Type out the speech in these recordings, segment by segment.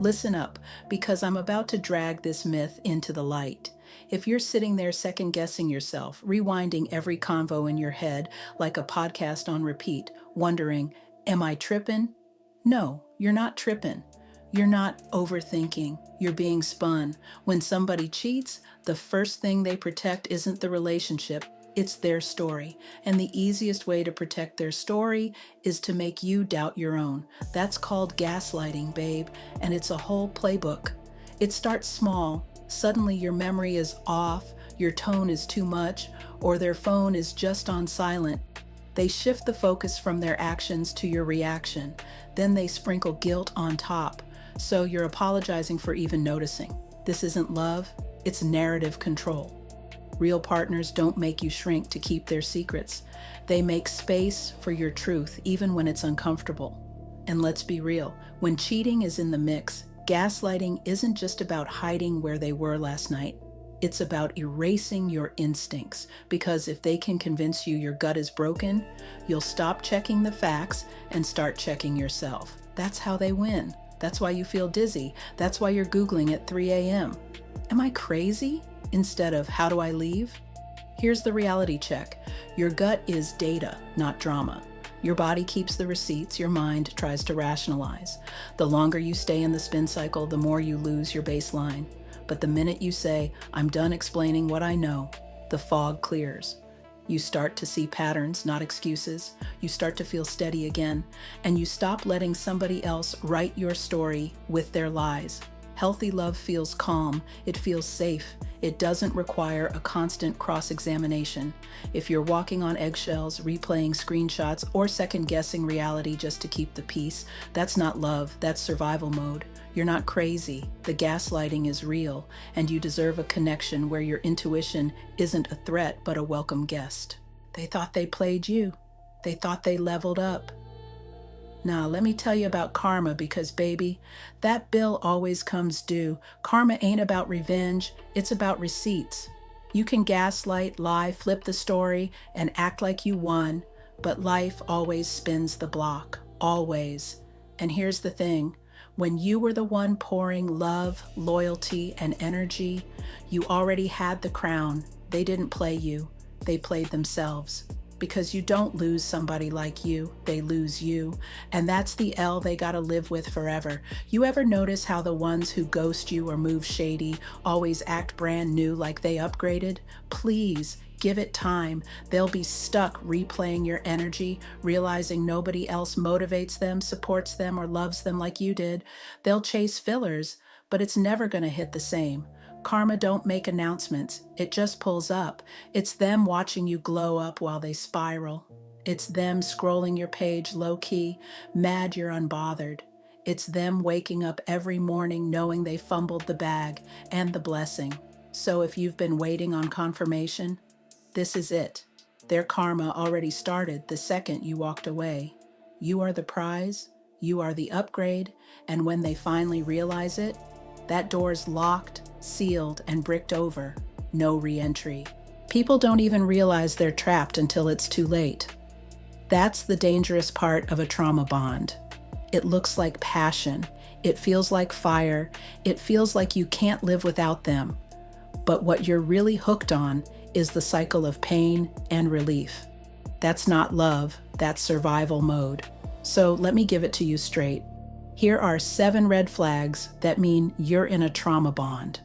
Listen up, because I'm about to drag this myth into the light. If you're sitting there second guessing yourself, rewinding every convo in your head like a podcast on repeat, wondering, am I tripping? No, you're not tripping. You're not overthinking. You're being spun. When somebody cheats, the first thing they protect isn't the relationship, it's their story. And the easiest way to protect their story is to make you doubt your own. That's called gaslighting, babe, and it's a whole playbook. It starts small. Suddenly your memory is off, your tone is too much, or their phone is just on silent. They shift the focus from their actions to your reaction. Then they sprinkle guilt on top. So you're apologizing for even noticing. This isn't love, it's narrative control. Real partners don't make you shrink to keep their secrets. They make space for your truth, even when it's uncomfortable. And let's be real, when cheating is in the mix, gaslighting isn't just about hiding where they were last night. It's about erasing your instincts, because if they can convince you your gut is broken, you'll stop checking the facts and start checking yourself. That's how they win. That's why you feel dizzy. That's why you're Googling at 3 a.m. Am I crazy? Instead of how do I leave? Here's the reality check. Your gut is data, not drama. Your body keeps the receipts, your mind tries to rationalize. The longer you stay in the spin cycle, the more you lose your baseline. But the minute you say, I'm done explaining what I know, the fog clears. You start to see patterns, not excuses. You start to feel steady again, and you stop letting somebody else write your story with their lies. Healthy love feels calm, it feels safe, it doesn't require a constant cross-examination. If you're walking on eggshells, replaying screenshots, or second-guessing reality just to keep the peace, that's not love, that's survival mode. You're not crazy, the gaslighting is real, and you deserve a connection where your intuition isn't a threat but a welcome guest. They thought they played you. They thought they leveled up. Now, let me tell you about karma, because baby, that bill always comes due. Karma ain't about revenge, it's about receipts. You can gaslight, lie, flip the story, and act like you won, but life always spins the block, always. And here's the thing, when you were the one pouring love, loyalty, and energy, you already had the crown. They didn't play you, they played themselves. Because you don't lose somebody like you, they lose you. And that's the L they gotta live with forever. You ever notice how the ones who ghost you or move shady always act brand new like they upgraded? Please, give it time. They'll be stuck replaying your energy, realizing nobody else motivates them, supports them, or loves them like you did. They'll chase fillers, but it's never gonna hit the same. Karma don't make announcements, it just pulls up. It's them watching you glow up while they spiral. It's them scrolling your page low-key, mad you're unbothered. It's them waking up every morning knowing they fumbled the bag and the blessing. So if you've been waiting on confirmation, this is it. Their karma already started the second you walked away. You are the prize, you are the upgrade, and when they finally realize it, that door's locked, sealed, and bricked over. No re-entry. People don't even realize they're trapped until it's too late. That's the dangerous part of a trauma bond. It looks like passion. It feels like fire. It feels like you can't live without them. But what you're really hooked on is the cycle of pain and relief. That's not love, that's survival mode. So let me give it to you straight. Here are 7 red flags that mean you're in a trauma bond.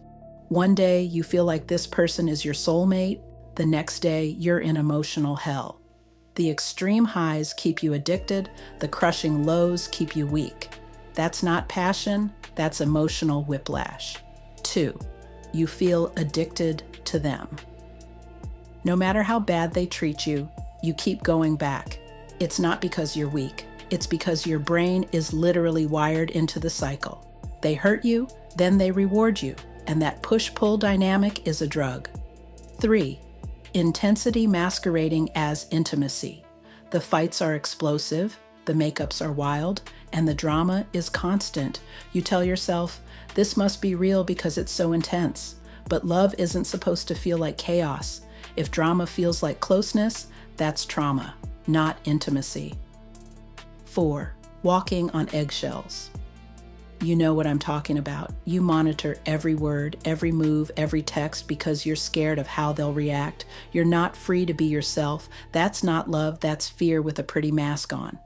One day you feel like this person is your soulmate, the next day you're in emotional hell. The extreme highs keep you addicted, the crushing lows keep you weak. That's not passion, that's emotional whiplash. 2, you feel addicted to them. No matter how bad they treat you, you keep going back. It's not because you're weak. It's because your brain is literally wired into the cycle. They hurt you, then they reward you, and that push-pull dynamic is a drug. 3, intensity masquerading as intimacy. The fights are explosive, the makeups are wild, and the drama is constant. You tell yourself, this must be real because it's so intense. But love isn't supposed to feel like chaos. If drama feels like closeness, that's trauma, not intimacy. 4, walking on eggshells. You know what I'm talking about. You monitor every word, every move, every text because you're scared of how they'll react. You're not free to be yourself. That's not love, that's fear with a pretty mask on.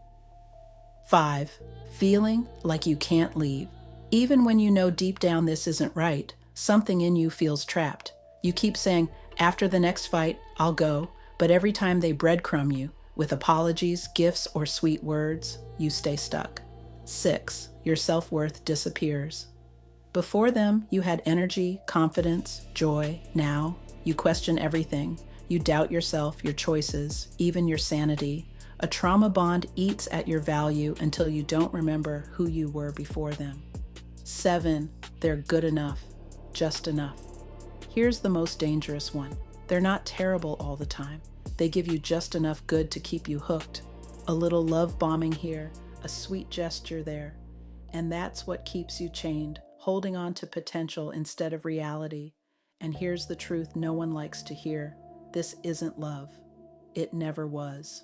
5. Feeling like you can't leave. Even when you know deep down this isn't right, something in you feels trapped. You keep saying, after the next fight, I'll go, but every time they breadcrumb you, with apologies, gifts, or sweet words, you stay stuck. 6. Your self-worth disappears. Before them, you had energy, confidence, joy. Now, you question everything. You doubt yourself, your choices, even your sanity. A trauma bond eats at your value until you don't remember who you were before them. 7. They're good enough, just enough. Here's the most dangerous one. They're not terrible all the time. They give you just enough good to keep you hooked. A little love bombing here, a sweet gesture there. And that's what keeps you chained, holding on to potential instead of reality. And here's the truth no one likes to hear. This isn't love. It never was.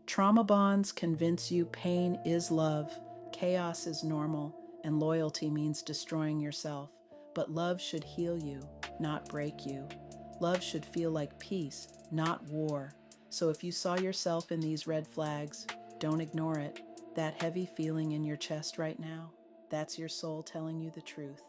Trauma bonds convince you pain is love, chaos is normal, and loyalty means destroying yourself. But love should heal you, not break you. Love should feel like peace, not war. So if you saw yourself in these red flags, don't ignore it. That heavy feeling in your chest right now, that's your soul telling you the truth.